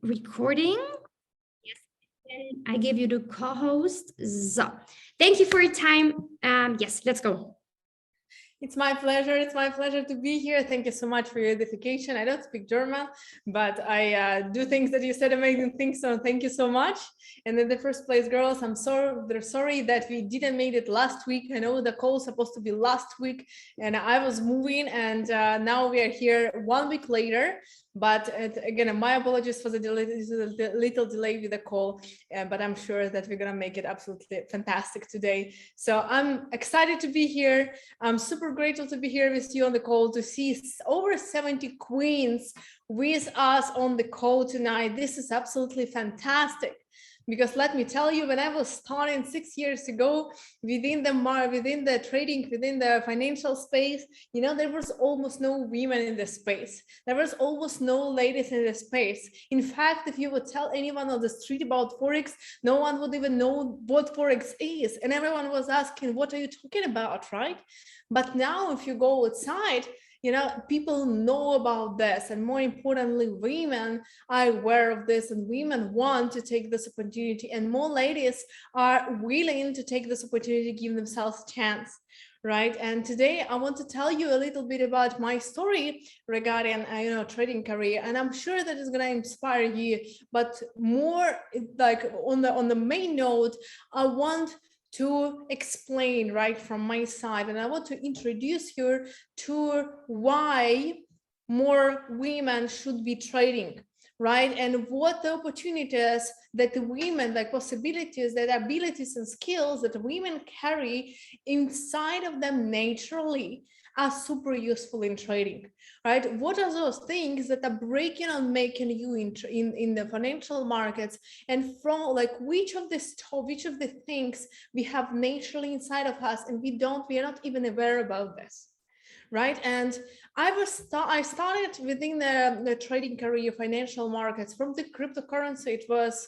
recording. Yes, and I give you the co-host. So, thank you for your time. Yes, let's go. It's my pleasure. It's my pleasure to be here. Thank you so much for your edification. I don't speak German, but I do things that you said amazing things. So thank you so much. And in the first place, girls, I'm sorry that we didn't make it last week. I know the call was supposed to be last week, and I was moving, and now we are here 1 week later. But again, my apologies for the little delay with the call, but I'm sure that we're gonna make it absolutely fantastic today. So I'm excited to be here. I'm super grateful to be here with you on the call, to see over 70 queens with us on the call tonight. This is absolutely fantastic. Because let me tell you, when I was starting 6 years ago within the trading, within the financial space, there was almost no women in the space. There was almost no ladies in the space. In fact, if you would tell anyone on the street about Forex, no one would even know what Forex is. And everyone was asking, what are you talking about, right? But now if you go outside, people know about this, and more importantly, women are aware of this, and women want to take this opportunity, and more ladies are willing to take this opportunity, give themselves a chance, right? And today I want to tell you a little bit about my story regarding trading career, and I'm sure that it's going to inspire you. But more like on the main note, I want to explain right from my side, and I want to introduce you to why more women should be trading, right? And what the opportunities that the women, like possibilities, that abilities and skills that women carry inside of them naturally are super useful in trading, right? What are those things that are breaking and making you in the financial markets? And from like which of the things we have naturally inside of us, and we are not even aware about this, right? And I started within the trading career, financial markets, from the cryptocurrency. It was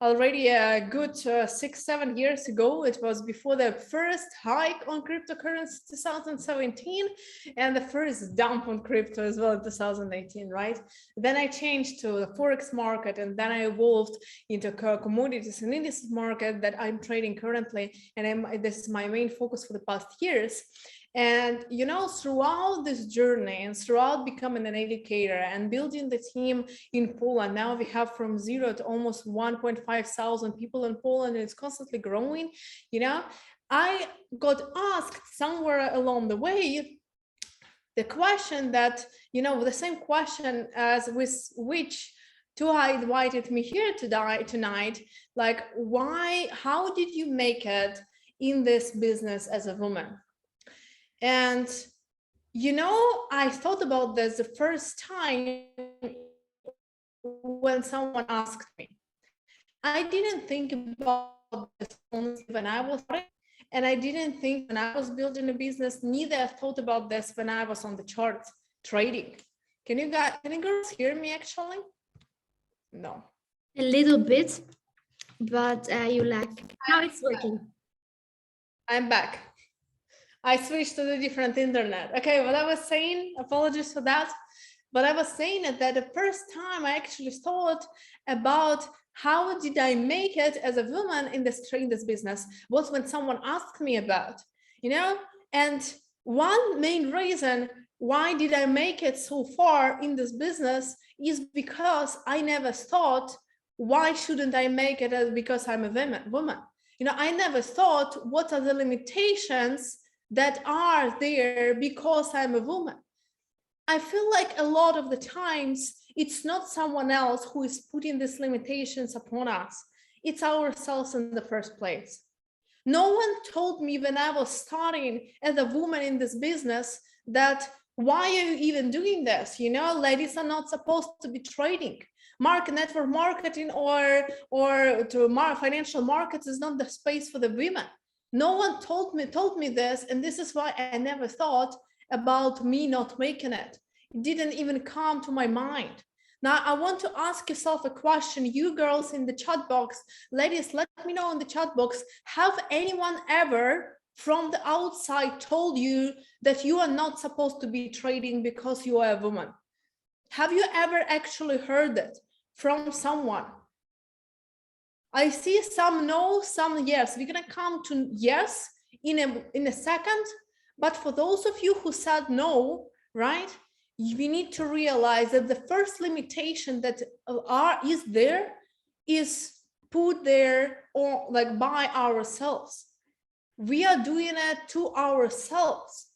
already a good 6-7 years ago. It was before the first hike on cryptocurrency 2017, and the first dump on crypto as well in 2018, right? Then I changed to the Forex market, and then I evolved into commodities and indices market that I'm trading currently, and this is my main focus for the past years. And throughout this journey and throughout becoming an educator and building the team in Poland, now we have from 0 to almost 1.5 thousand people in Poland, and it's constantly growing. I got asked somewhere along the way the question that, the same question as with which Tuha invited me here tonight, like, how did you make it in this business as a woman? And I thought about this the first time when someone asked me. I didn't think about this when I was starting, and I didn't think when I was building a business, neither I thought about this when I was on the charts trading. Can you girls hear me actually? No. A little bit, but you now it's working. I'm back. I switched to the different internet. Okay, what I was saying, apologies for that. But I was saying that the first time I actually thought about how did I make it as a woman in this business was when someone asked me about, and one main reason why did I make it so far in this business is because I never thought, why shouldn't I make it because I'm a woman? I never thought, what are the limitations that are there because I'm a woman? I feel like a lot of the times it's not someone else who is putting these limitations upon us. It's ourselves in the first place. No one told me when I was starting as a woman in this business that, why are you even doing this? Ladies are not supposed to be trading. Network marketing or to financial markets is not the space for the women. No one told me this, and this is why I never thought about me not making it. It didn't even come to my mind. Now, I want to ask yourself a question, you girls in the chat box. Ladies, let me know in the chat box, have anyone ever from the outside told you that you are not supposed to be trading because you are a woman? Have you ever actually heard it from someone. I see some no, some yes. We're gonna come to yes in a second, but for those of you who said no, right, we need to realize that the first limitation that is there is put there or like by ourselves. We are doing it to ourselves.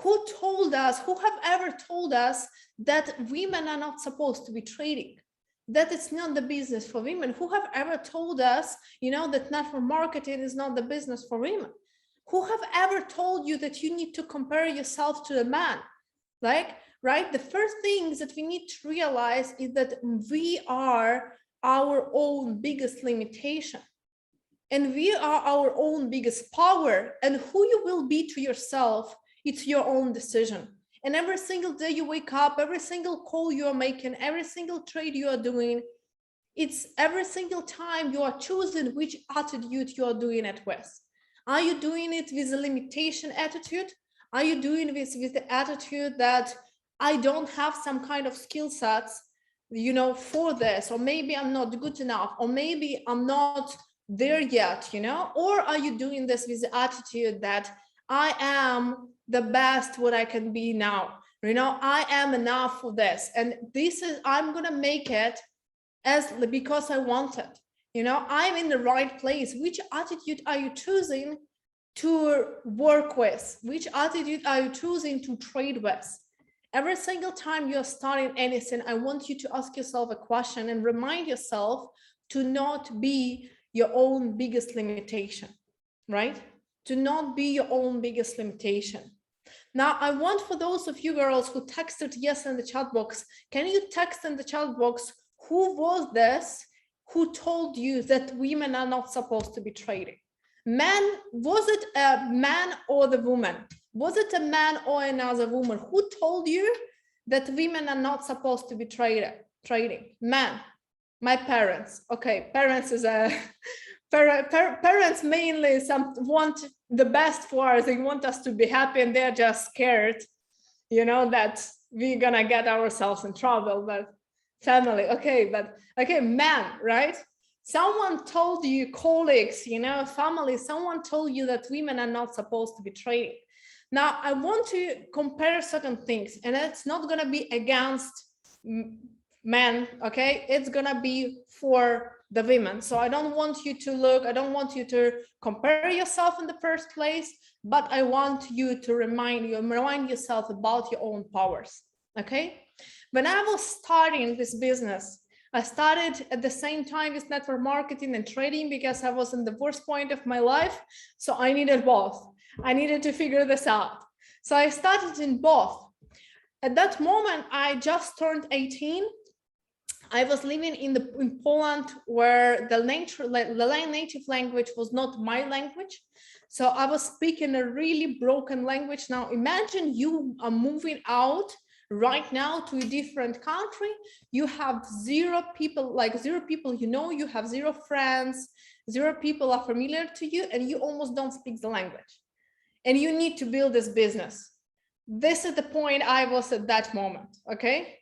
Who told us, who have ever told us that women are not supposed to be trading? That it's not the business for women? Who have ever told us, you know, that network marketing is not the business for women? Who have ever told you that you need to compare yourself to a man? Like, right? The first thing that we need to realize is that we are our own biggest limitation. And we are our own biggest power. And who you will be to yourself, it's your own decision. And every single day you wake up, every single call you are making, every single trade you are doing, it's every single time you are choosing which attitude you are doing it with. Are you doing it with a limitation attitude? Are you doing this with the attitude that I don't have some kind of skill sets, you know, for this, or maybe I'm not good enough, or maybe I'm not there yet, you know? Or are you doing this with the attitude that I am the best what I can be now, you know, I am enough for this, and this is, I'm gonna make it as because I want it, you know, I'm in the right place. Which attitude are you choosing to work with? Which attitude are you choosing to trade with? Every single time you're starting anything, I want you to ask yourself a question and remind yourself to not be your own biggest limitation, right? To not be your own biggest limitation. Now, I want for those of you girls who texted yes in the chat box, can you text in the chat box, who was this who told you that women are not supposed to be trading? Man, was it a man or the woman? Was it a man or another woman? Who told you that women are not supposed to be trading? Man, my parents. Okay, parents is a parents mainly want the best for us. They want us to be happy, and they're just scared, you know, that we're gonna get ourselves in trouble. But family, okay, but okay, man, right? Someone told you, colleagues, you know, family, someone told you that women are not supposed to be trading. Now, I want to compare certain things, and it's not gonna be against men, okay? It's gonna be for the women. So I don't want you to look, I don't want you to compare yourself in the first place, but I want you to remind yourself about your own powers, okay? When I was starting this business, I started at the same time with network marketing and trading because I was in the worst point of my life. So I needed both. I needed to figure this out. So I started in both. At that moment, I just turned 18. I was living in Poland, where the native language was not my language. So I was speaking a really broken language. Now imagine you are moving out right now to a different country. You have zero people, you know, you have zero friends, zero people are familiar to you, and you almost don't speak the language. And you need to build this business. This is the point I was at that moment, okay?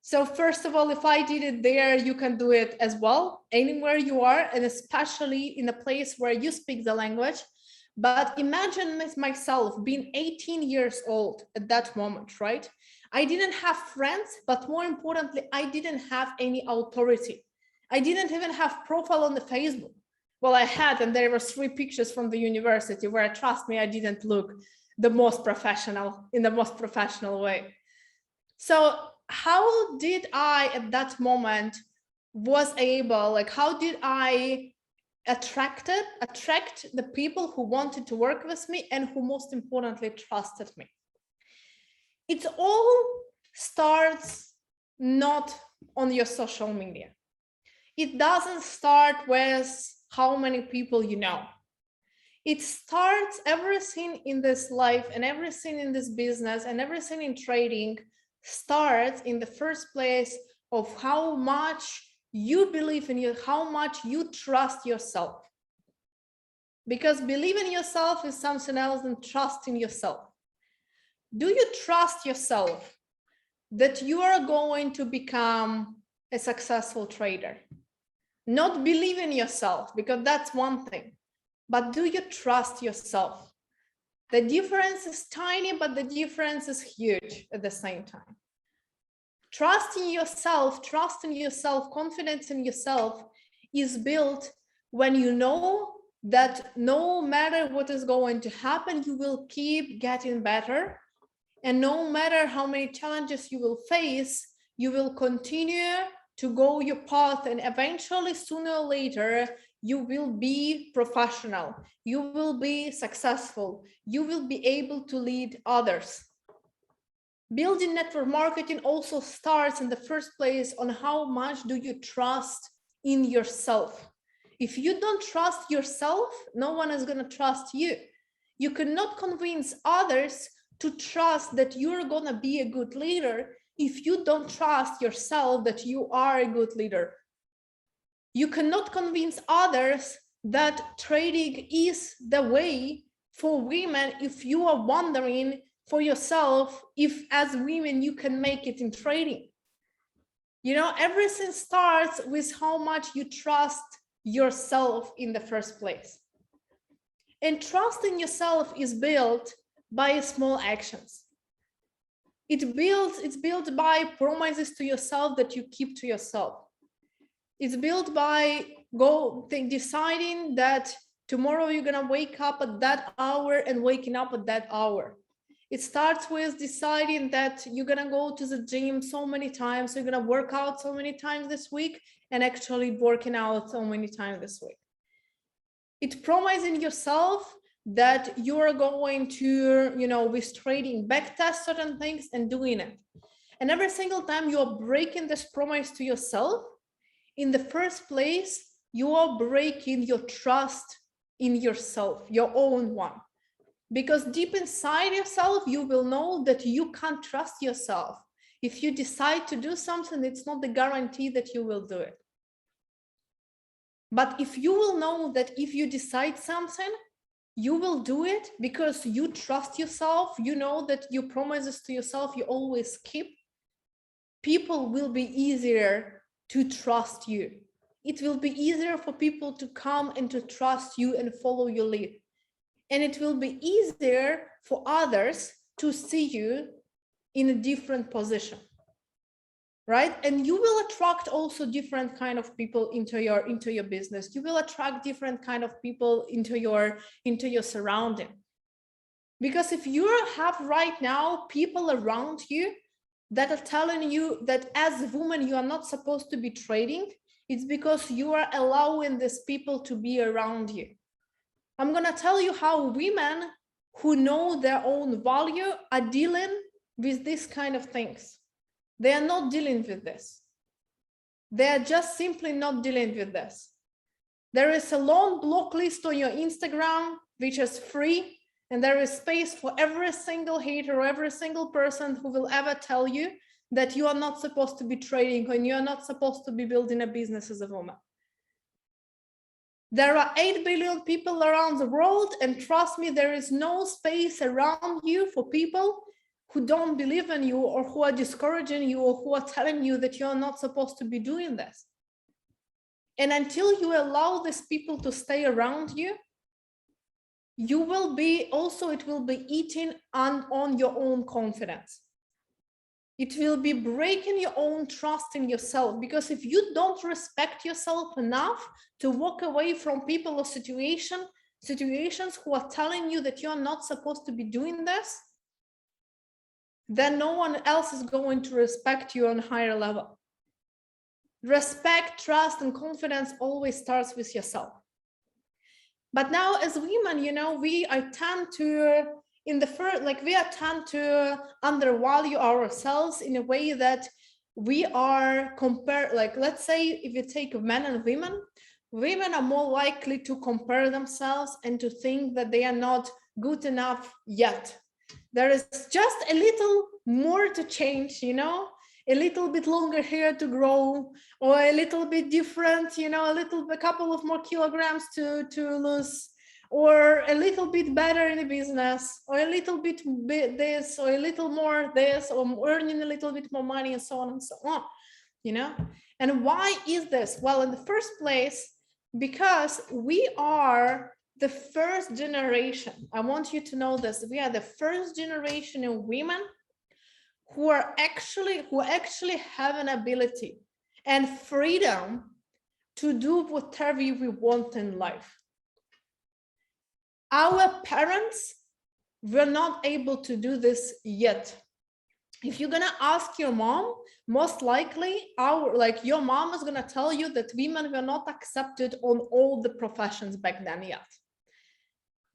So first of all, if I did it there, you can do it as well, anywhere you are, and especially in a place where you speak the language. But imagine myself being 18 years old at that moment, right? I didn't have friends, but more importantly, I didn't have any authority. I didn't even have profile on the Facebook. Well, I had, and there were 3 pictures from the university where, trust me, I didn't look the most professional, in the most professional way. So how did I at that moment was able, like, how did I attract the people who wanted to work with me and who most importantly trusted me? It all starts not on your social media. It doesn't start with how many people you know. It starts, everything in this life and everything in this business and everything in trading starts in the first place of how much you believe in you, how much you trust yourself. Because believe in yourself is something else than trust in yourself. Do you trust yourself that you are going to become a successful trader? Not believe in yourself, because that's one thing, but do you trust yourself? The difference is tiny, but the difference is huge at the same time. Trust in yourself, confidence in yourself is built when you know that no matter what is going to happen, you will keep getting better. And no matter how many challenges you will face, you will continue to go your path, and eventually, sooner or later, you will be professional, you will be successful, you will be able to lead others. Building network marketing also starts in the first place on how much do you trust in yourself. If you don't trust yourself, no one is going to trust you. You cannot convince others to trust that you're going to be a good leader if you don't trust yourself that you are a good leader. You cannot convince others that trading is the way for women if you are wondering for yourself if as women you can make it in trading. You know, everything starts with how much you trust yourself in the first place. And trust in yourself is built by small actions. It's built by promises to yourself that you keep to yourself. It's built by deciding that tomorrow you're gonna wake up at that hour and waking up at that hour. It starts with deciding that you're gonna go to the gym so many times, you're gonna work out so many times this week, and actually working out so many times this week. It's promising yourself that you're going to, with trading, backtest certain things and doing it. And every single time you're breaking this promise to yourself, in the first place, you are breaking your trust in yourself, your own one. Because deep inside yourself, you will know that you can't trust yourself. If you decide to do something, it's not the guarantee that you will do it. But if you will know that if you decide something, you will do it because you trust yourself, you know that your promises to yourself you always keep, people will be easier to trust you. It will be easier for people to come and to trust you and follow your lead. And it will be easier for others to see you in a different position, right? And you will attract also different kind of people into your business. You will attract different kind of people into your surrounding. Because if you have right now people around you that are telling you that as a woman you are not supposed to be trading, it's because you are allowing these people to be around you. I'm going to tell you how women who know their own value are dealing with this kind of things. They are not dealing with this. They are just simply not dealing with this. There is a long block list on your Instagram, which is free, and there is space for every single hater or every single person who will ever tell you that you are not supposed to be trading and you are not supposed to be building a business as a woman. There are 8 billion people around the world, and trust me, there is no space around you for people who don't believe in you or who are discouraging you or who are telling you that you're not supposed to be doing this. And until you allow these people to stay around you, it will be eating on your own confidence. It will be breaking your own trust in yourself, because if you don't respect yourself enough to walk away from people or situations who are telling you that you're not supposed to be doing this, then no one else is going to respect you on a higher level. Respect, trust, and confidence always starts with yourself. But now as women, we tend to undervalue ourselves in a way that we are let's say if you take men and women are more likely to compare themselves and to think that they are not good enough yet. There is just a little more to change, a little bit longer hair to grow, or a little bit different, a couple of more kilograms to lose, or a little bit better in the business, or a little bit this, or a little more this, or earning a little bit more money, and so on and so on, And why is this? Well, in the first place, because we are the first generation. I want you to know this. We are the first generation of women who actually have an ability and freedom to do whatever we want in life. Our parents were not able to do this yet. If you're gonna ask your mom, most likely your mom is gonna tell you that women were not accepted on all the professions back then yet.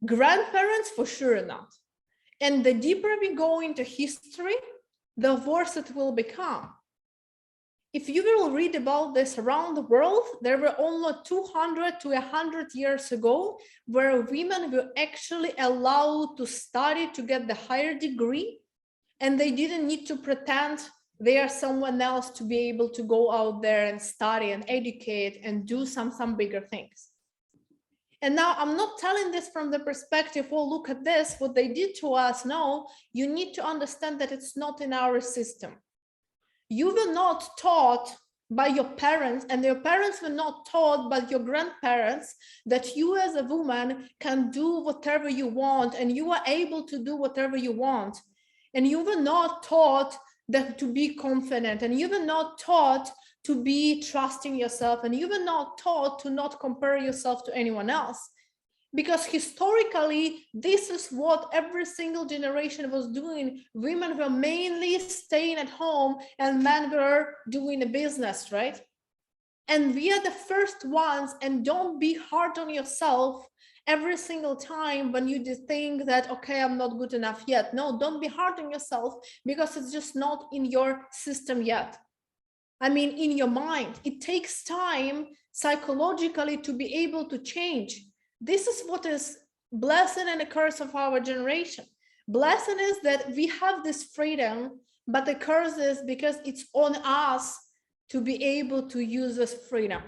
Grandparents for sure not. And the deeper we go into history, the worse it will become. If you will read about this around the world, there were only 200 to 100 years ago where women were actually allowed to study to get the higher degree, and they didn't need to pretend they are someone else to be able to go out there and study and educate and do some bigger things. And now I'm not telling this from the perspective, oh, look at this, what they did to us. No, you need to understand that it's not in our system. You were not taught by your parents, and your parents were not taught by your grandparents that you as a woman can do whatever you want and you are able to do whatever you want. And you were not taught that to be confident, and you were not taught to be trusting yourself, and you were not taught to not compare yourself to anyone else. Because historically, this is what every single generation was doing. Women were mainly staying at home and men were doing a business, right? And we are the first ones, and don't be hard on yourself every single time when you think that, okay, I'm not good enough yet. No, don't be hard on yourself because it's just not in your system yet. I mean, in your mind, it takes time psychologically to be able to change. This is what is blessing and a curse of our generation. Blessing is that we have this freedom, but the curse is because it's on us to be able to use this freedom.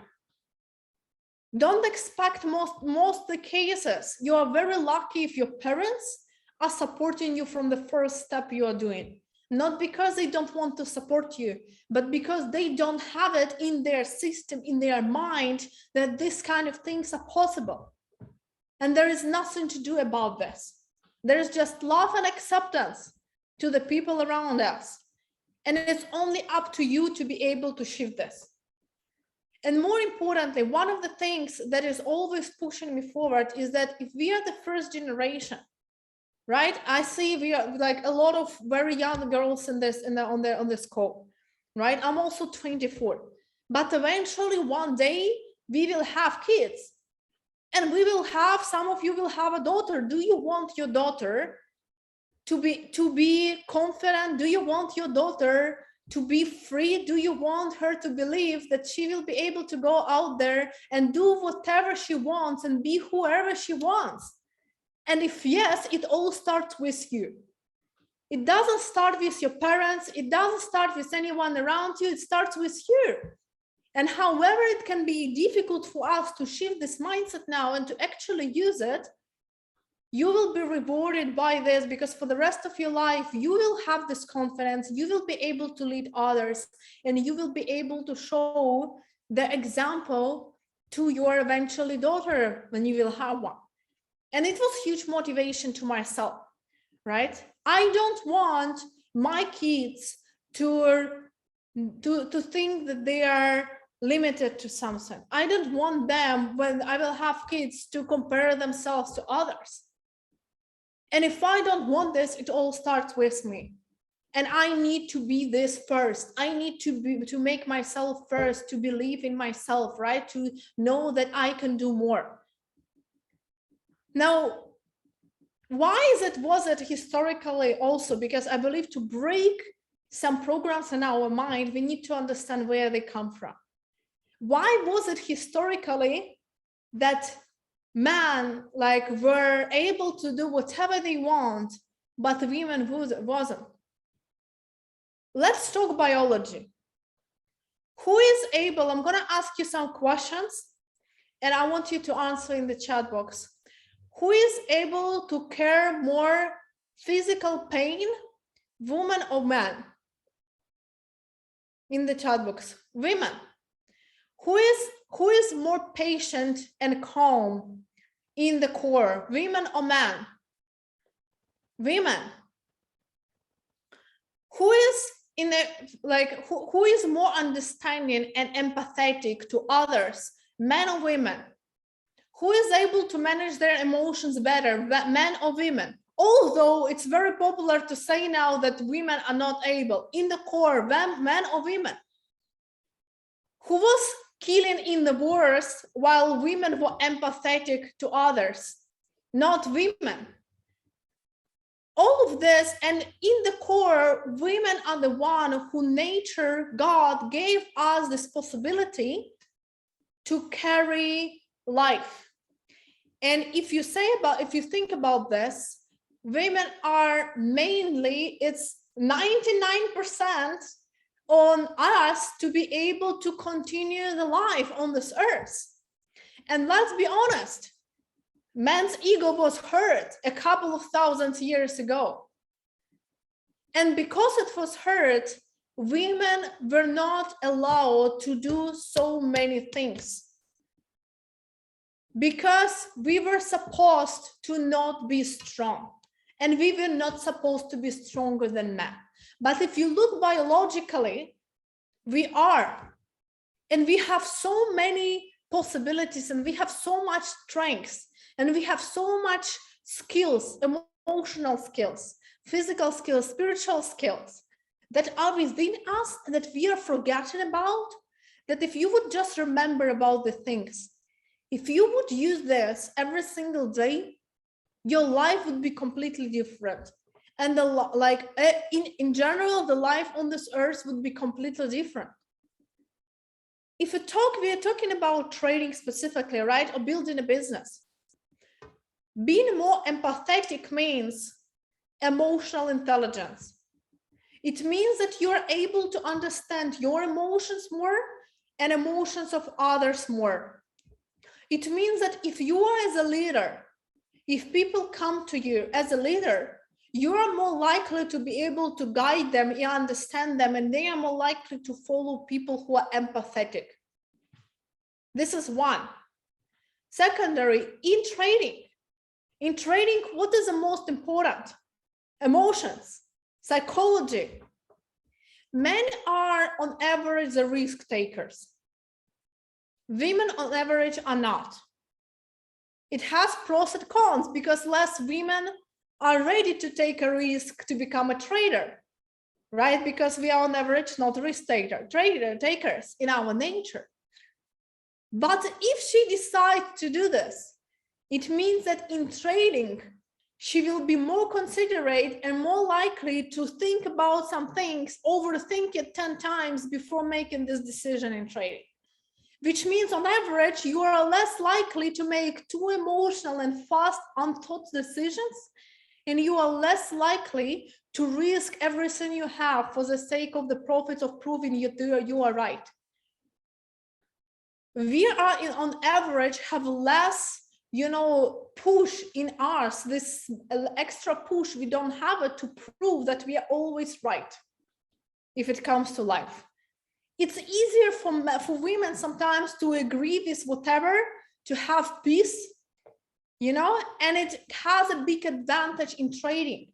Don't expect most the cases. You are very lucky if your parents are supporting you from the first step you are doing. Not because they don't want to support you, but because they don't have it in their system, in their mind, that this kind of things are possible. And there is nothing to do about this. There is just love and acceptance to the people around us. And it's only up to you to be able to shift this. And more importantly, one of the things that is always pushing me forward is that if we are the first generation, right? I see we are like a lot of very young girls in this on this call, right? I'm also 24, but eventually one day we will have kids, and we will have, some of you will have a daughter. Do you want your daughter to be confident? Do you want your daughter to be free? Do you want her to believe that she will be able to go out there and do whatever she wants and be whoever she wants? And if yes, it all starts with you. It doesn't start with your parents. It doesn't start with anyone around you. It starts with you. And however it can be difficult for us to shift this mindset now and to actually use it, you will be rewarded by this, because for the rest of your life, you will have this confidence, you will be able to lead others, and you will be able to show the example to your eventually daughter when you will have one. And it was huge motivation to myself, right? I don't want my kids to think that they are limited to something. I don't want them, when I will have kids, to compare themselves to others. And if I don't want this, it all starts with me. And I need to be this first. I need to make myself first, to believe in myself, right? To know that I can do more. Now, was it historically also? Because I believe to break some programs in our mind, we need to understand where they come from. Why was it historically that men were able to do whatever they want, but women wasn't? Let's talk biology. Who is able, I'm gonna ask you some questions and I want you to answer in the chat box. Who is able to care more physical pain, woman or man? In the chat box, women. Who is more patient and calm in the core, women or men? Women. Who is who is more understanding and empathetic to others, men or women? Who is able to manage their emotions better, men or women? Although it's very popular to say now that women are not able, in the core, men or women? Who was killing in the wars while women were empathetic to others? Not women. All of this, and in the core, women are the one who nature, God gave us this possibility to carry life. And if you think about this, women are mainly, it's 99% on us to be able to continue the life on this earth. And let's be honest, man's ego was hurt a couple of thousand years ago. And because it was hurt, women were not allowed to do so many things. Because we were supposed to not be strong. And we were not supposed to be stronger than men. But if you look biologically, we are. And we have so many possibilities, and we have so much strength, and we have so much skills, emotional skills, physical skills, spiritual skills that are within us that we are forgotten about, that if you would just remember about the things, if you would use this every single day, your life would be completely different. And in general, the life on this earth would be completely different. If we are talking about trading specifically, right? Or building a business. Being more empathetic means emotional intelligence. It means that you are able to understand your emotions more and emotions of others more. It means that if you are as a leader, if people come to you as a leader, you are more likely to be able to guide them, you understand them, and they are more likely to follow people who are empathetic. This is one. Secondary, in trading, what is the most important? Emotions, psychology. Men are on average the risk takers. Women on average are not. It has pros and cons because less women are ready to take a risk to become a trader, right? Because we are on average not risk takers in our nature. But if she decides to do this, it means that in trading, she will be more considerate and more likely to think about some things, overthink it 10 times before making this decision in trading. Which means on average, you are less likely to make too emotional and fast, unthought decisions, and you are less likely to risk everything you have for the sake of the profits of proving you are right. We are on average have less, push in us, this extra push, we don't have it to prove that we are always right if it comes to life. It's easier for women sometimes to agree with whatever, to have peace, and it has a big advantage in trading.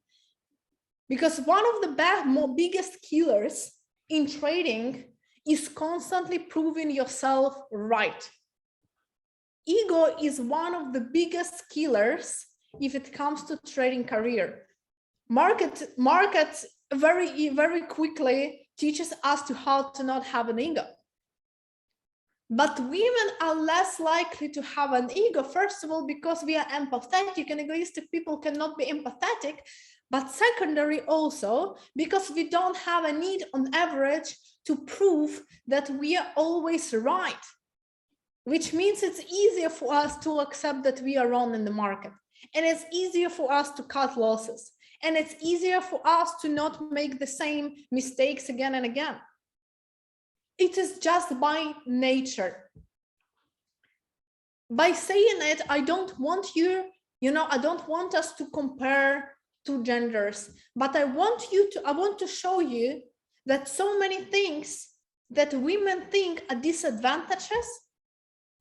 Because one of the biggest killers in trading is constantly proving yourself right. Ego is one of the biggest killers if it comes to trading career. Market very, very quickly teaches us how to not have an ego. But women are less likely to have an ego, first of all, because we are empathetic, and egoistic people cannot be empathetic. But secondary also, because we don't have a need on average to prove that we are always right, which means it's easier for us to accept that we are wrong in the market. And it's easier for us to cut losses. And it's easier for us to not make the same mistakes again and again. It is just by nature. By saying it, I don't want I don't want us to compare two genders, but I want to show you that so many things that women think are disadvantages,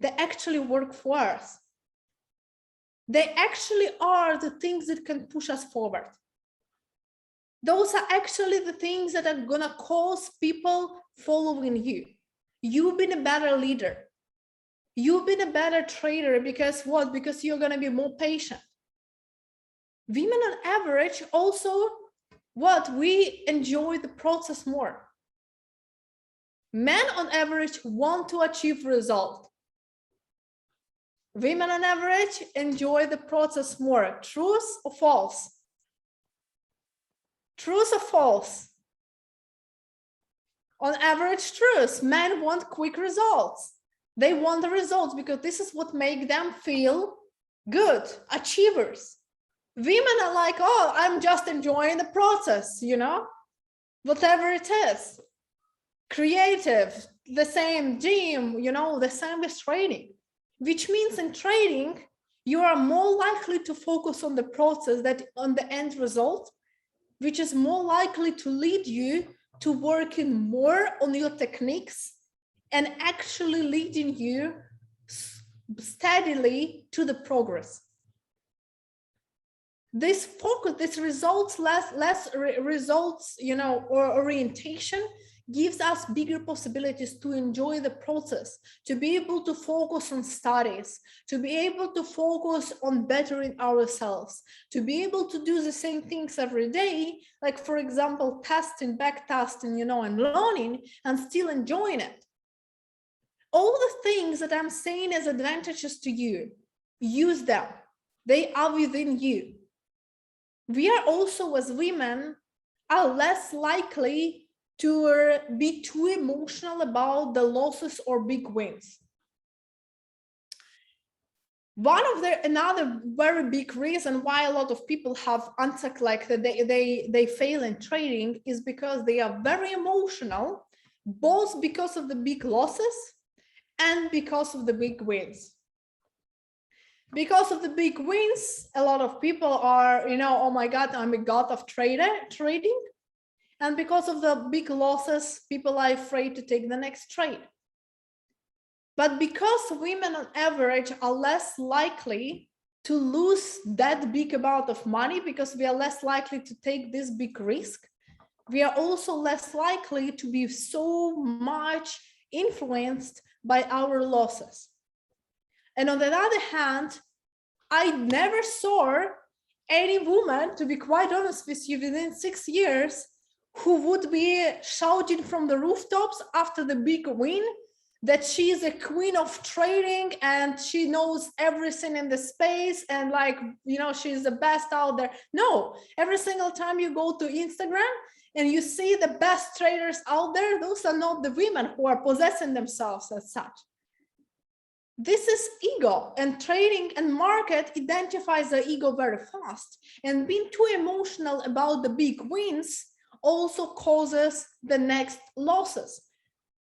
they actually work for us. They actually are the things that can push us forward. Those are actually the things that are gonna cause people following you. You've been a better leader. You've been a better trader because what? Because you're gonna be more patient. Women on average also, what? We enjoy the process more. Men on average want to achieve result. Women on average enjoy the process more. Truth or false? Truth or false? On average, truth. Men want quick results. They want the results because this is what makes them feel good, achievers. Women are like, oh, I'm just enjoying the process, you know, whatever it is. Creative, the same gym, you know, the same with trading, which means in trading, you are more likely to focus on the process than on the end result, which is more likely to lead you to working more on your techniques and actually leading you steadily to the progress. This focus, this results, results, you know, or orientation gives us bigger possibilities to enjoy the process, to be able to focus on studies, to be able to focus on bettering ourselves, to be able to do the same things every day, like for example, testing, back testing, you know, and learning and still enjoying it. All the things that I'm saying as advantages to you, use them. They are within you. We are also, as women, are less likely to be too emotional about the losses or big wins. Another very big reason why a lot of people have like they fail in trading is because they are very emotional, both because of the big losses and because of the big wins. Because of the big wins, a lot of people are, you know, oh my God, I'm a god of trading. And because of the big losses, people are afraid to take the next trade. But because women on average are less likely to lose that big amount of money, because we are less likely to take this big risk, we are also less likely to be so much influenced by our losses. And on the other hand, I never saw any woman, to be quite honest with you, within 6 years, who would be shouting from the rooftops after the big win that she is a queen of trading and she knows everything in the space and, like, you know, she's the best out there. No, every single time you go to Instagram and you see the best traders out there, those are not the women who are possessing themselves as such. This is ego, and trading and market identifies the ego very fast. And being too emotional about the big wins also causes the next losses,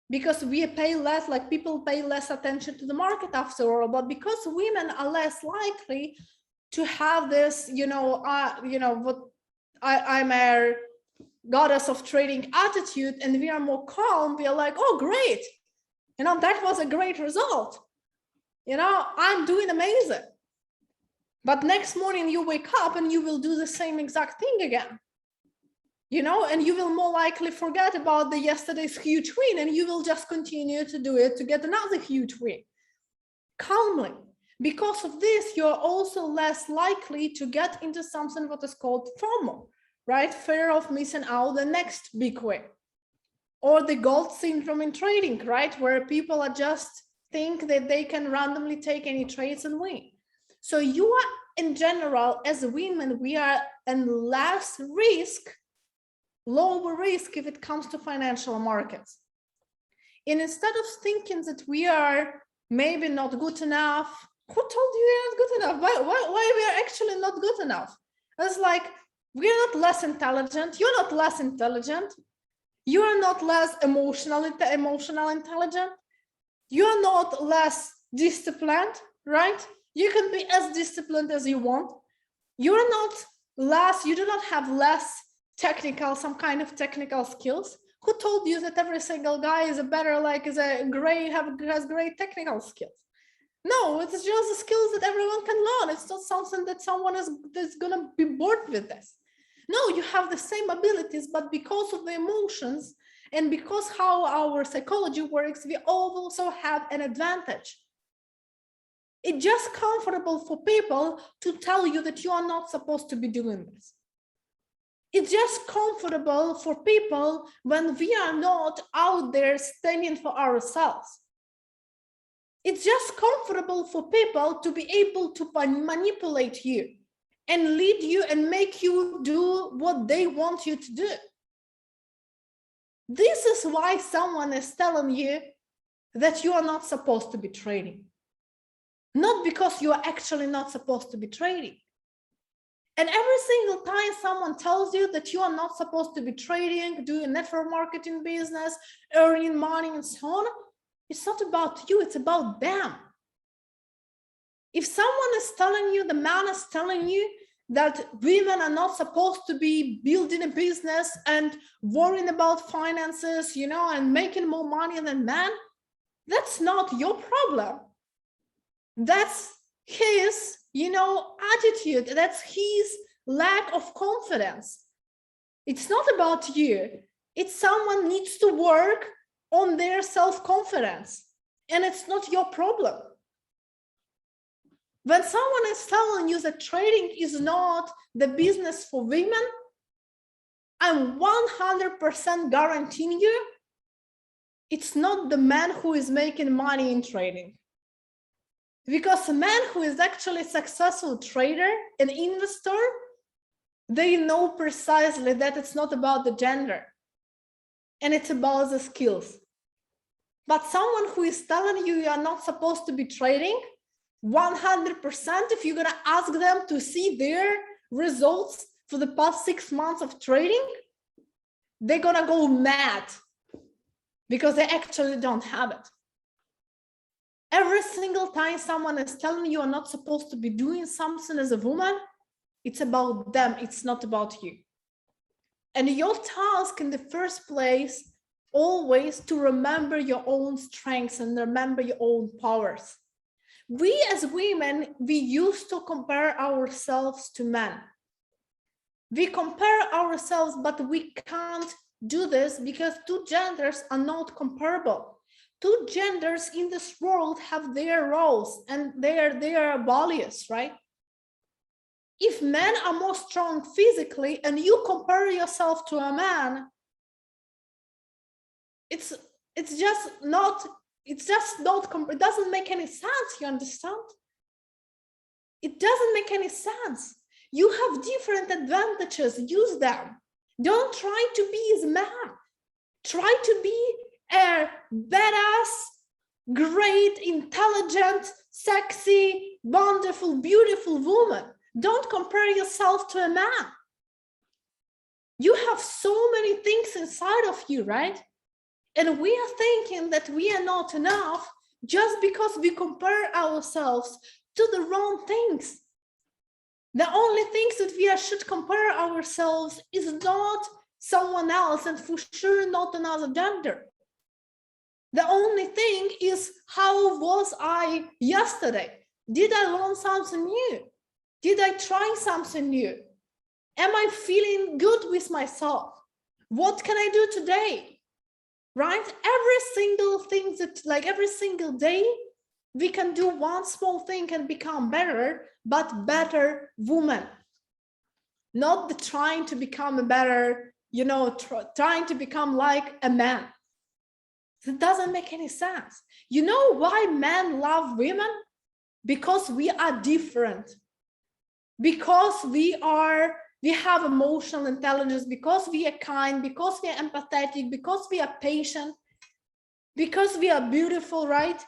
because we pay less, like people pay less attention to the market after all. But because women are less likely to have this, you know, what I'm a goddess of trading attitude, and we are more calm, we are like, oh, great, you know, that was a great result. You know, I'm doing amazing. But next morning you wake up and you will do the same exact thing again. You know, and you will more likely forget about the yesterday's huge win, and you will just continue to do it to get another huge win. Calmly. Because of this, you're also less likely to get into something what is called FOMO, right? Fear of missing out the next big win. Or the gold syndrome in trading, right? Where people are just think that they can randomly take any trades and win. So you are, in general, as women, we are in less risk, lower risk if it comes to financial markets. And instead of thinking that we are maybe not good enough, who told you you're not good enough? Why we are actually not good enough? It's like, we're not less intelligent, you're not less intelligent, you are not less emotional intelligent, you're not less disciplined, right? You can be as disciplined as you want. You're not less, you do not have less technical, some kind of technical skills. Who told you that every single guy is a better, like has great technical skills? No, it's just the skills that everyone can learn. It's not something that someone that's gonna be bored with this. No, you have the same abilities, but because of the emotions and because how our psychology works, we also have an advantage. It's just comfortable for people to tell you that you are not supposed to be doing this. It's just comfortable for people when we are not out there standing for ourselves. It's just comfortable for people to be able to manipulate you and lead you and make you do what they want you to do. This is why someone is telling you that you are not supposed to be trading. Not because you are actually not supposed to be trading. And every single time someone tells you that you are not supposed to be trading, doing network marketing business, earning money and so on, it's not about you, it's about them. If someone is telling you, the man is telling you that women are not supposed to be building a business and worrying about finances, you know, and making more money than men, that's not your problem. That's his, you know, attitude. That's his lack of confidence. It's not about you. It's someone needs to work on their self-confidence, and it's not your problem. When someone is telling you that trading is not the business for women, I'm 100% guaranteeing you, it's not the man who is making money in trading. Because a man who is actually a successful trader, an investor, they know precisely that it's not about the gender and it's about the skills. But someone who is telling you you are not supposed to be trading, 100%, if you're going to ask them to see their results for the past 6 months of trading, they're going to go mad because they actually don't have it. Every single time someone is telling you are not supposed to be doing something as a woman, it's about them, it's not about you. And your task in the first place, always to remember your own strengths and remember your own powers. We as women, we used to compare ourselves to men. We compare ourselves, but we can't do this because two genders are not comparable. Two genders in this world have their roles and their values, right? If men are more strong physically and you compare yourself to a man, it doesn't make any sense, you understand? It doesn't make any sense. You have different advantages, use them. Don't try to be as man. Try to be a badass, great, intelligent, sexy, wonderful, beautiful woman. Don't compare yourself to a man. You have so many things inside of you, right? And we are thinking that we are not enough just because we compare ourselves to the wrong things. The only things that we should compare ourselves is not someone else, and for sure not another gender. The only thing is, how was I yesterday? Did I learn something new? Did I try something new? Am I feeling good with myself? What can I do today? Right? Every single thing every single day, we can do one small thing and become better, but better woman. Not the trying to become a better, trying to become like a man. It doesn't make any sense. You know why men love women? Because we are different. Because we have emotional intelligence, because we are kind, because we are empathetic, because we are patient, because we are beautiful, right?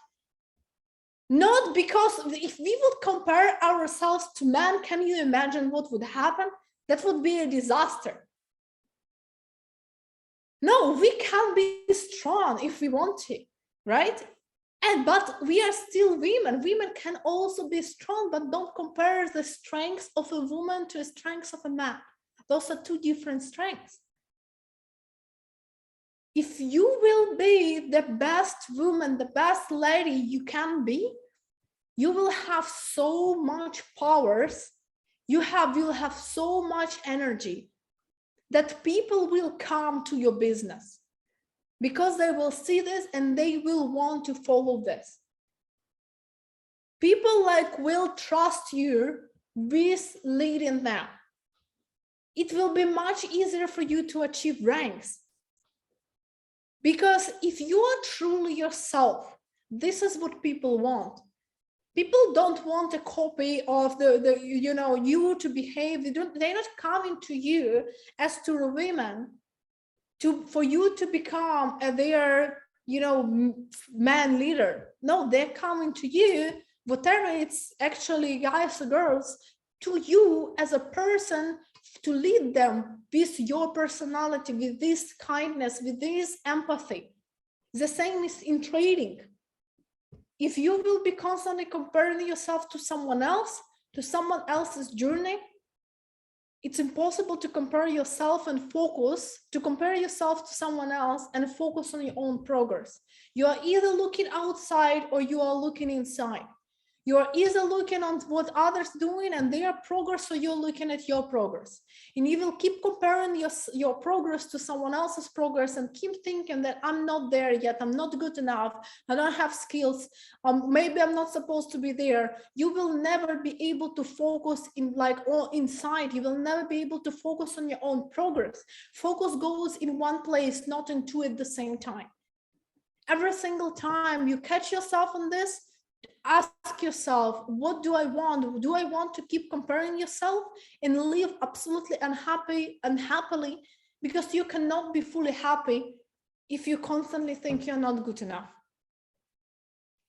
Not because if we would compare ourselves to men, can you imagine what would happen? That would be a disaster. No, we can be strong if we want to, right? But we are still women. Women can also be strong, but don't compare the strengths of a woman to the strengths of a man. Those are two different strengths. if you will be the best woman, the best lady you can be, you will have so much powers, you will have so much energy that people will come to your business because they will see this and they will want to follow this. People will trust you with leading them. It will be much easier for you to achieve ranks. Because if you are truly yourself, this is what people want. People don't want a copy of you to behave. They're not coming to you as to a woman for you to become their man leader. No, they're coming to you, whatever it's actually guys or girls, to you as a person to lead them with your personality, with this kindness, with this empathy. The same is in trading. If you will be constantly comparing yourself to someone else, to someone else's journey, it's impossible to compare yourself and focus, to compare yourself to someone else and focus on your own progress. You are either looking outside or you are looking inside. You are either looking on what others doing and their progress, or you're looking at your progress. And you will keep comparing your progress to someone else's progress and keep thinking that I'm not there yet, I'm not good enough, I don't have skills, maybe I'm not supposed to be there. You will never be able to focus inside. You will never be able to focus on your own progress. Focus goes in one place, not in two at the same time. Every single time you catch yourself on this, ask yourself, what do I want? Do I want to keep comparing yourself and live absolutely unhappily? Because you cannot be fully happy if you constantly think you're not good enough.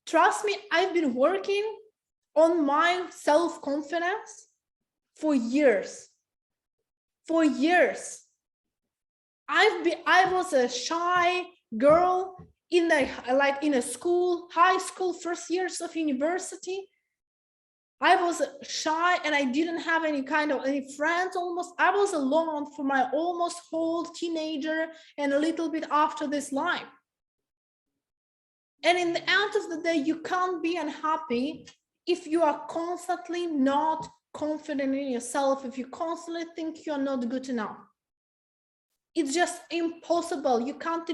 Trust me, I've been working on my self-confidence for years. For years. I was a shy girl in a school, high school, first years of university. I was shy and I didn't have any friends almost. I was alone for my almost whole teenager and a little bit after this life. And in the end of the day, you can't be unhappy if you are constantly not confident in yourself, if you constantly think you're not good enough. It's just impossible. You can't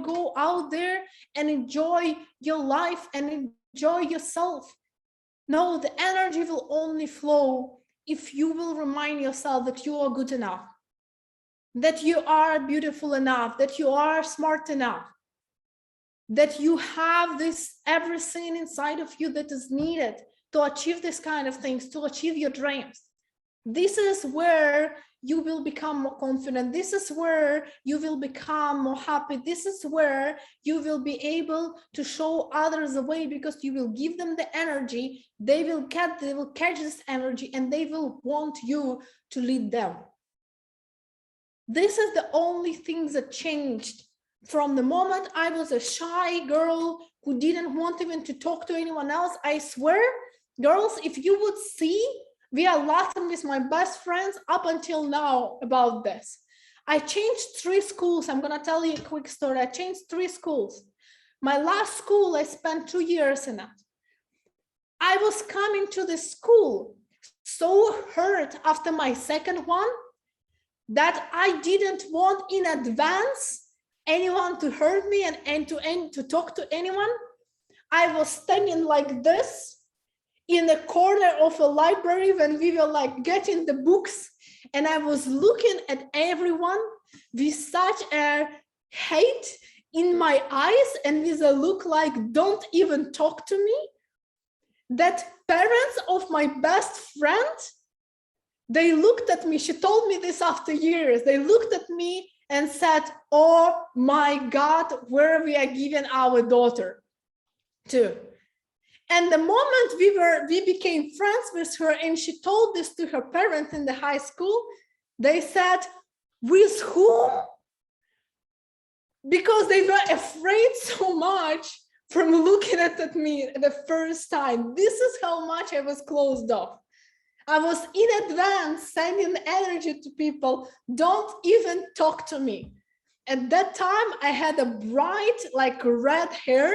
go out there and enjoy your life and enjoy yourself. No, the energy will only flow if you will remind yourself that you are good enough, that you are beautiful enough, that you are smart enough, that you have everything inside of you that is needed to achieve this kind of things, to achieve your dreams. This is where you will become more confident. This is where you will become more happy. This is where you will be able to show others the way, because you will give them the energy. They will catch this energy and they will want you to lead them. This is the only thing that changed from the moment I was a shy girl who didn't want even to talk to anyone else. I swear, girls, if you would see, we are laughing with my best friends up until now about this. I changed 3 schools. I'm going to tell you a quick story. I changed 3 schools. My last school, I spent 2 years in it. I was coming to the school so hurt after my second one that I didn't want in advance anyone to hurt me and to talk to anyone. I was standing like this in the corner of a library when we were getting the books, and I was looking at everyone with such a hate in my eyes and with a look like, don't even talk to me, that parents of my best friend, they looked at me. She told me this after years. They looked at me and said, oh my God, where we are giving our daughter to. And the moment we became friends with her and she told this to her parents in the high school, they said, with whom? Because they were afraid so much from looking at me the first time. This is how much I was closed off. I was in advance sending energy to people, don't even talk to me. At that time, I had a bright, like red hair.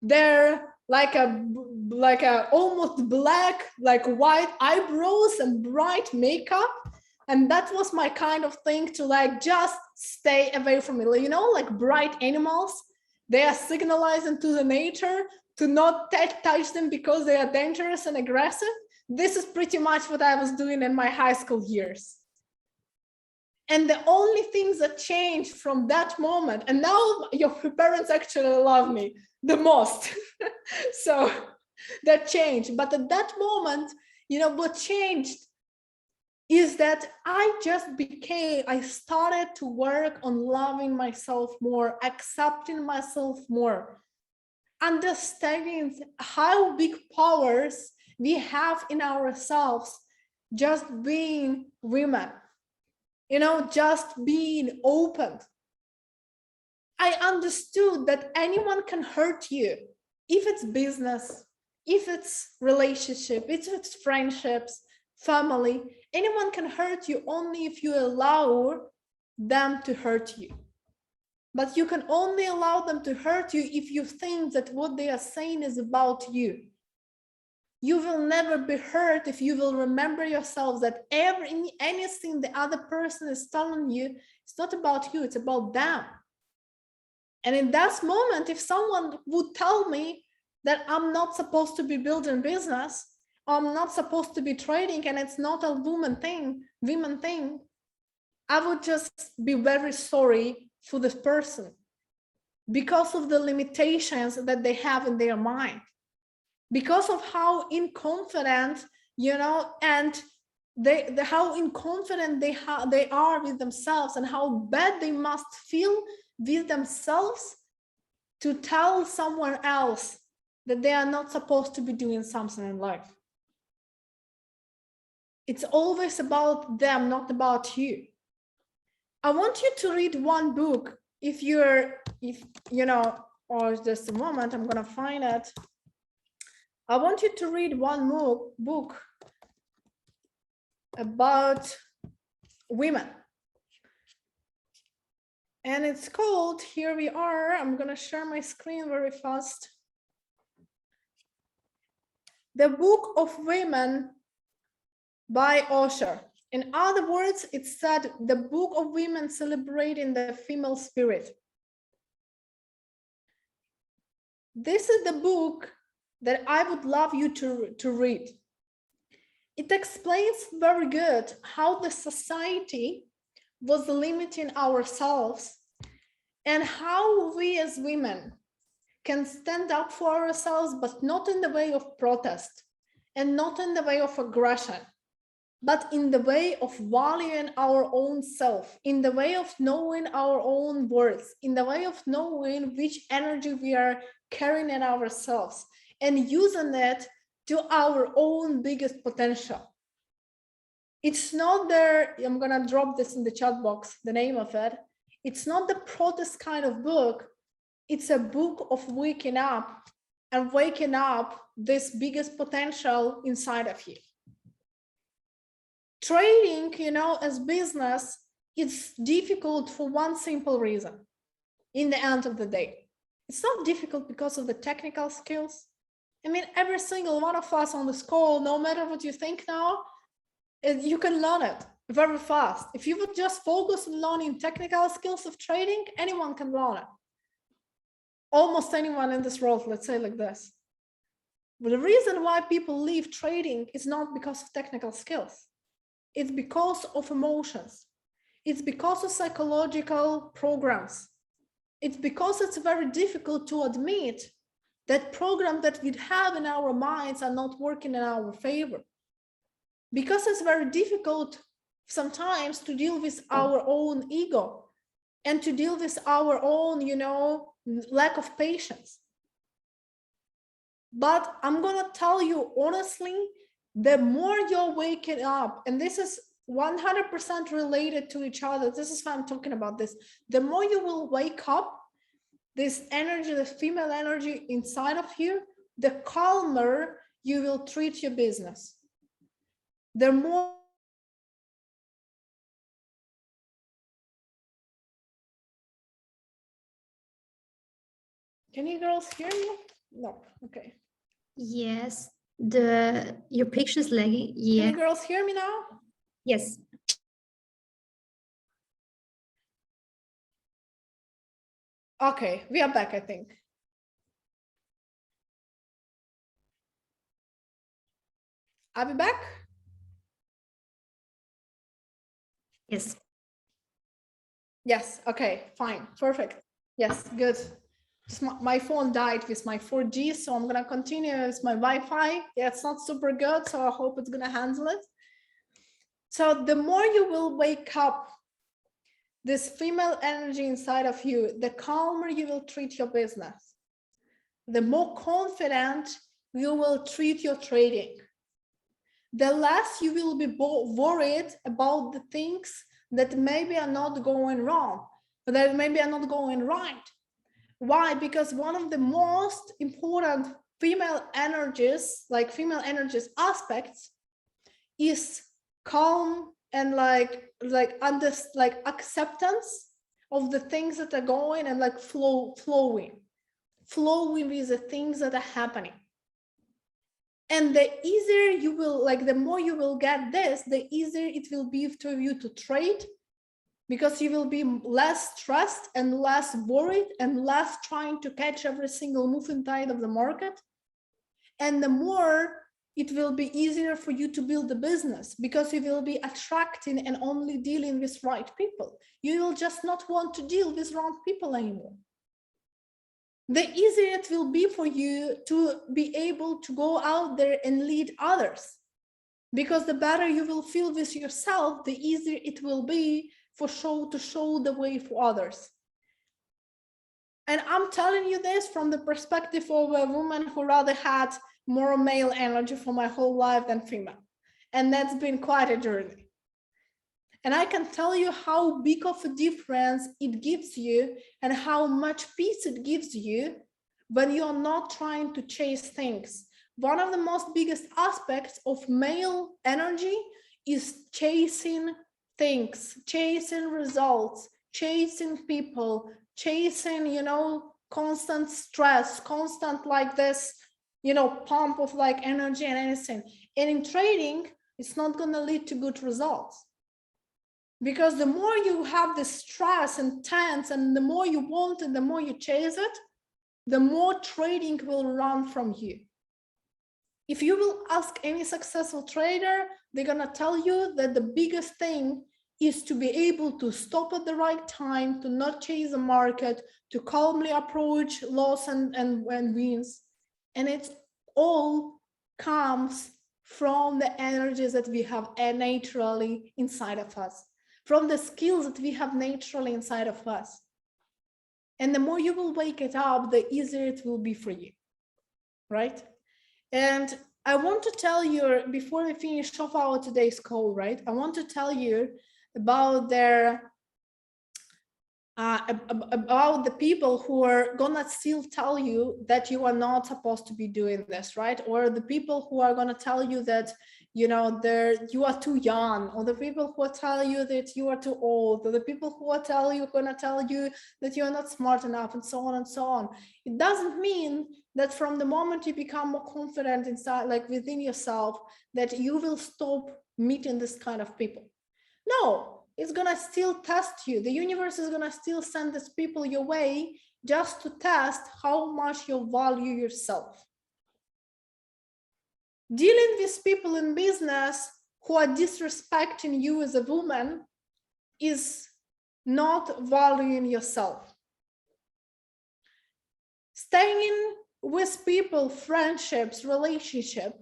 There, like a almost black, like white eyebrows and bright makeup. And that was my kind of thing to like just stay away from it. You know, like bright animals, they are signalizing to the nature to not touch them because they are dangerous and aggressive. This is pretty much what I was doing in my high school years. And the only things that changed from that moment, and now your parents actually love me the most. So that changed. But at that moment, you know, what changed is that I started to work on loving myself more, accepting myself more, understanding how big powers we have in ourselves just being women, you know, just being open. I understood that anyone can hurt you, if it's business, if it's relationship, if it's friendships, family. Anyone can hurt you only if you allow them to hurt you. But you can only allow them to hurt you if you think that what they are saying is about you. You will never be hurt if you will remember yourself that anything the other person is telling you, it's not about you, it's about them. And in that moment, if someone would tell me that I'm not supposed to be building business, I'm not supposed to be trading, and it's not a women thing, I would just be very sorry for this person because of the limitations that they have in their mind, because of how inconfident, you know, and how inconfident they are with themselves, and how bad they must feel with themselves to tell someone else that they are not supposed to be doing something in life. It's always about them, not about you. I want you to read one book. If you know, or just a moment, I'm gonna find it. I want you to read one book about women. And it's called, here we are, I'm gonna share my screen very fast. The Book of Women by Osher. In other words, it said the Book of Women celebrating the female spirit. This is the book that I would love you to read. It explains very good how the society was limiting ourselves and how we as women can stand up for ourselves, but not in the way of protest and not in the way of aggression, but in the way of valuing our own self, in the way of knowing our own worth, in the way of knowing which energy we are carrying in ourselves and using it to our own biggest potential. It's not there, I'm gonna drop this in the chat box, the name of it. It's not the protest kind of book. It's a book of waking up and waking up this biggest potential inside of you. Trading, you know, as business, it's difficult for one simple reason. In the end of the day, it's not difficult because of the technical skills. I mean, every single one of us on this call, no matter what you think now, you can learn it very fast. If you would just focus on learning technical skills of trading, anyone can learn it. Almost anyone in this world, let's say like this. But the reason why people leave trading is not because of technical skills. It's because of emotions. It's because of psychological programs. It's because it's very difficult to admit that programs that we have in our minds are not working in our favor. Because it's very difficult sometimes to deal with our own ego and to deal with our own, you know, lack of patience. But I'm gonna tell you honestly, the more you're waking up, and this is 100% related to each other, this is why I'm talking about this, the more you will wake up, this energy, the female energy inside of you, the calmer you will treat your business. The more Can you girls hear me? No, okay. Yes, your picture is lagging. Can Yeah. you girls hear me now? Yes. Okay, we are back, I think. Are we back? Yes. Yes, okay, fine, perfect. Yes, good. Just my phone died with my 4G, so I'm gonna continue with my Wi-Fi. Yeah, it's not super good, so I hope it's gonna handle it. So the more you will wake up this female energy inside of you, the calmer you will treat your business. The more confident you will treat your trading. The less you will be worried about the things that maybe are not going wrong, or that maybe are not going right. Why? Because one of the most important female energies, like female energies aspects, is calm and like acceptance of the things that are going and like flowing with the things that are happening. And the easier you will, like the more you will get this, the easier it will be for you to trade, because you will be less stressed and less worried and less trying to catch every single move inside of the market. And the more it will be easier for you to build a business, because you will be attracting and only dealing with right people. You will just not want to deal with wrong people anymore. The easier it will be for you to be able to go out there and lead others, because the better you will feel with yourself, the easier it will be to show the way for others. And I'm telling you this from the perspective of a woman who rather had more male energy for my whole life than female. And that's been quite a journey. And I can tell you how big of a difference it gives you and how much peace it gives you when you're not trying to chase things. One of the most biggest aspects of male energy is chasing things, chasing results, chasing people, chasing, constant stress, constant like this, pump of like energy and anything. And in trading, it's not going to lead to good results. Because the more you have the stress and tense, and the more you want it, the more you chase it, the more trading will run from you. If you will ask any successful trader, they're going to tell you that the biggest thing is to be able to stop at the right time, to not chase the market, to calmly approach loss and wins. And it all comes from the energies that we have naturally inside of us, from the skills that we have naturally inside of us. And the more you will wake it up, the easier it will be for you, right? And I want to tell you, before we finish off our today's call, right? I want to tell you about about the people who are gonna still tell you that you are not supposed to be doing this, right? Or the people who are gonna tell you that you are too young, or the people who tell you that you are too old, or the people who are gonna tell you that you are not smart enough, and so on and so on. It doesn't mean that from the moment you become more confident inside, like within yourself, that you will stop meeting this kind of people. No, it's gonna still test you. The universe is gonna still send these people your way just to test how much you value yourself. Dealing with people in business who are disrespecting you as a woman is not valuing yourself. Staying with people, friendships, relationships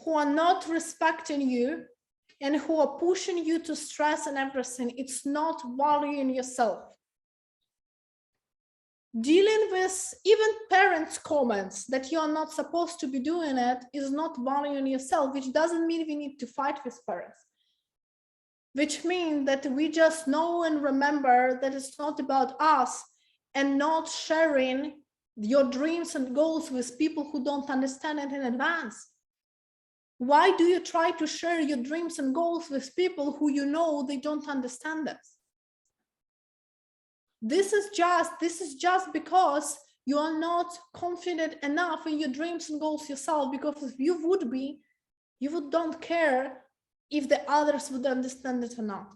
who are not respecting you and who are pushing you to stress and everything, it's not valuing yourself. Dealing with even parents' comments that you are not supposed to be doing it is not valuing yourself, which doesn't mean we need to fight with parents. Which means that we just know and remember that it's not about us, and not sharing your dreams and goals with people who don't understand it in advance. Why do you try to share your dreams and goals with people who you know they don't understand this? This is just because you are not confident enough in your dreams and goals yourself, because if you would be, you would don't care if the others would understand it or not.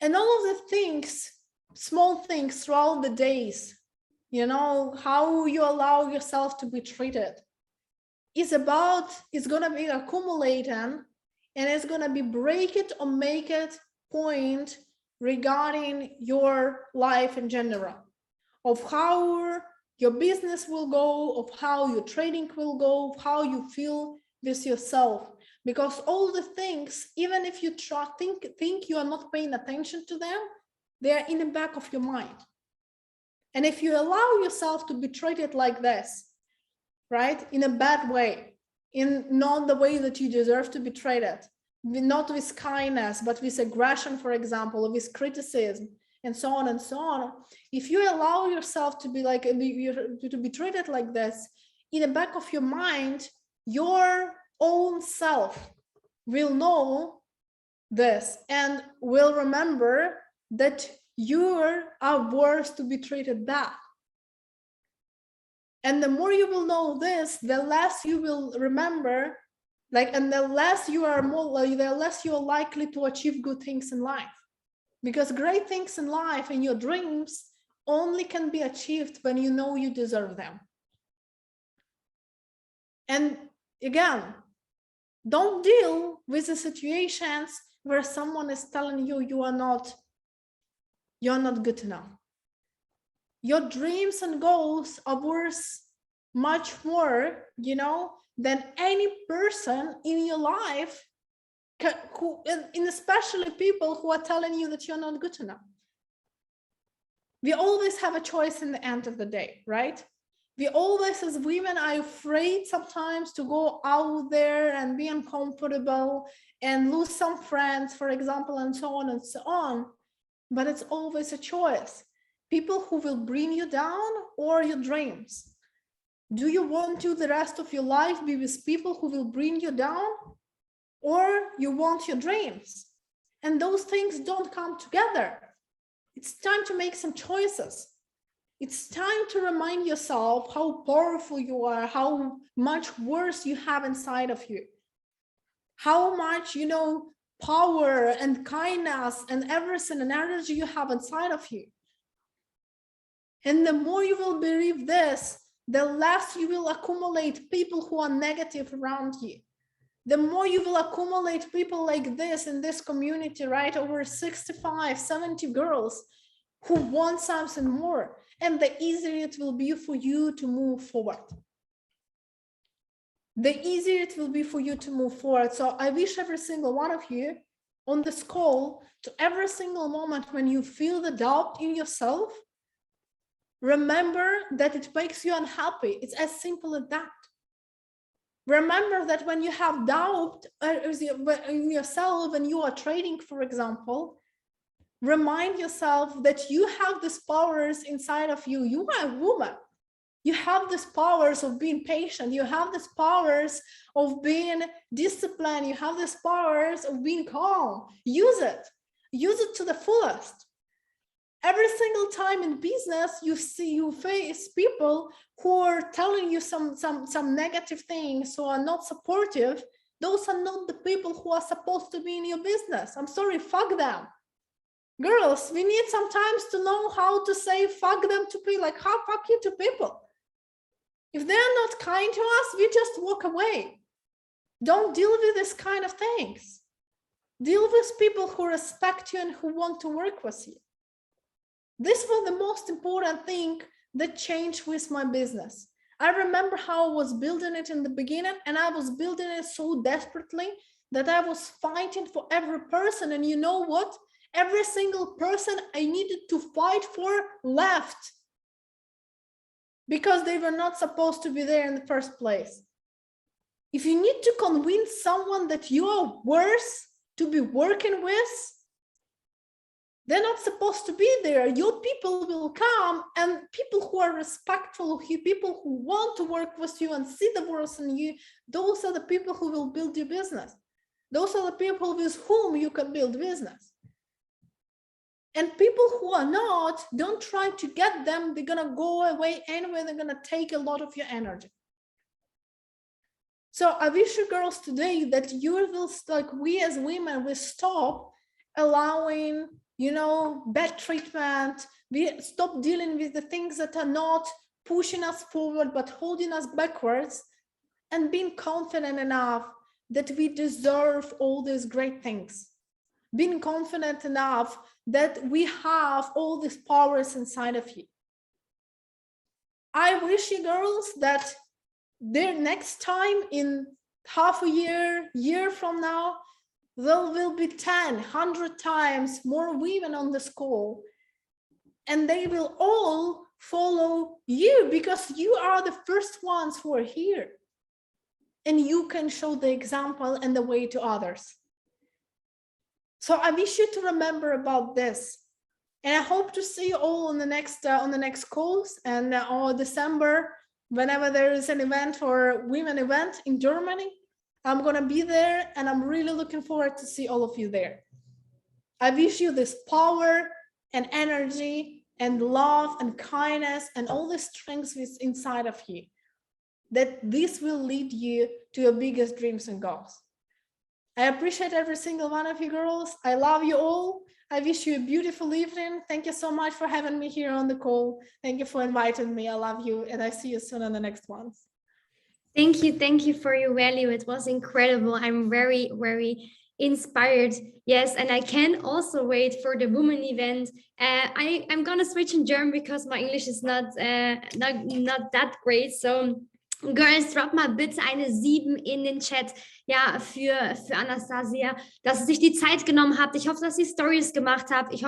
And all of the things, small things throughout the days, you know, how you allow yourself to be treated, is about, it's going to be accumulating, and it's going to be break it or make it point regarding your life in general, of how your business will go, of how your trading will go, of how you feel with yourself. Because all the things, even if you think you are not paying attention to them, they are in the back of your mind. And if you allow yourself to be treated like this, right, in a bad way, in not the way that you deserve to be treated, not with kindness, but with aggression, for example, or with criticism, and so on and so on. If you allow yourself to be like, to be treated like this, in the back of your mind, your own self will know this and will remember that you are worth to be treated bad. And the more you will know this, the less you will remember, like, and the less you are the less you are likely to achieve good things in life. Because great things in life and your dreams only can be achieved when you know you deserve them. And again, don't deal with the situations where someone is telling you you're not good enough. Your dreams and goals are worth much more, you know, than any person in your life, and especially people who are telling you that you're not good enough. We always have a choice in the end of the day, right? We always, as women, are afraid sometimes to go out there and be uncomfortable and lose some friends, for example, and so on and so on. But it's always a choice. People who will bring you down or your dreams. Do you want to the rest of your life be with people who will bring you down, or you want your dreams? And those things don't come together. It's time to make some choices. It's time to remind yourself how powerful you are, how much worth you have inside of you, how much, you know, power and kindness and everything and energy you have inside of you. And the more you will believe this, the less you will accumulate people who are negative around you. The more you will accumulate people like this in this community, right? Over 65, 70 girls who want something more. And the easier it will be for you to move forward. The easier it will be for you to move forward. So I wish every single one of you on this call, to every single moment when you feel the doubt in yourself, remember that it makes you unhappy. It's as simple as that. Remember that when you have doubt in yourself and you are trading, for example, remind yourself that you have these powers inside of you. You are a woman. You have these powers of being patient. You have these powers of being disciplined. You have these powers of being calm. Use it. Use it to the fullest. Every single time in business, you face people who are telling you some negative things, who are not supportive. Those are not the people who are supposed to be in your business. I'm sorry, fuck them. Girls, we need sometimes to know how to say fuck them to people, like how fuck you to people. If they're not kind to us, we just walk away. Don't deal with this kind of things. Deal with people who respect you and who want to work with you. This was the most important thing that changed with my business. I remember how I was building it in the beginning, and I was building it so desperately that I was fighting for every person. And you know what? Every single person I needed to fight for left because they were not supposed to be there in the first place. If you need to convince someone that you are worth to be working with, they're not supposed to be there. Your people will come, and people who are respectful, people who want to work with you and see the worth in you, those are the people who will build your business. Those are the people with whom you can build business. And people who are not, don't try to get them. They're going to go away anyway. They're going to take a lot of your energy. So I wish you girls today that you will, like we as women, will stop allowing, bad treatment. We stop dealing with the things that are not pushing us forward, but holding us backwards, and being confident enough that we deserve all these great things. Being confident enough that we have all these powers inside of you. I wish you girls that their next time, in half a year from now, there will be 10, 100 times more women on the school, and they will all follow you because you are the first ones who are here, and you can show the example and the way to others. So I wish you to remember about this, and I hope to see you all on the next calls, and on December, whenever there is an event or women event in Germany, I'm gonna be there, and I'm really looking forward to see all of you there. I wish you this power and energy and love and kindness and all the strengths inside of you, that this will lead you to your biggest dreams and goals. I appreciate every single one of you girls. I love you all. I wish you a beautiful evening. Thank you so much for having me here on the call. Thank you for inviting me. I love you, and I see you soon on the next ones. Thank you for your value. It was incredible. I'm very, very inspired. Yes, and I can also wait for the women event. I'm gonna switch in German because my English is not that great. So Girls, drop mal bitte eine 7 in den Chat, ja, für Anastasiia, dass sie sich die Zeit genommen habt. Ich hoffe, dass sie Stories gemacht habt. Ich hoffe,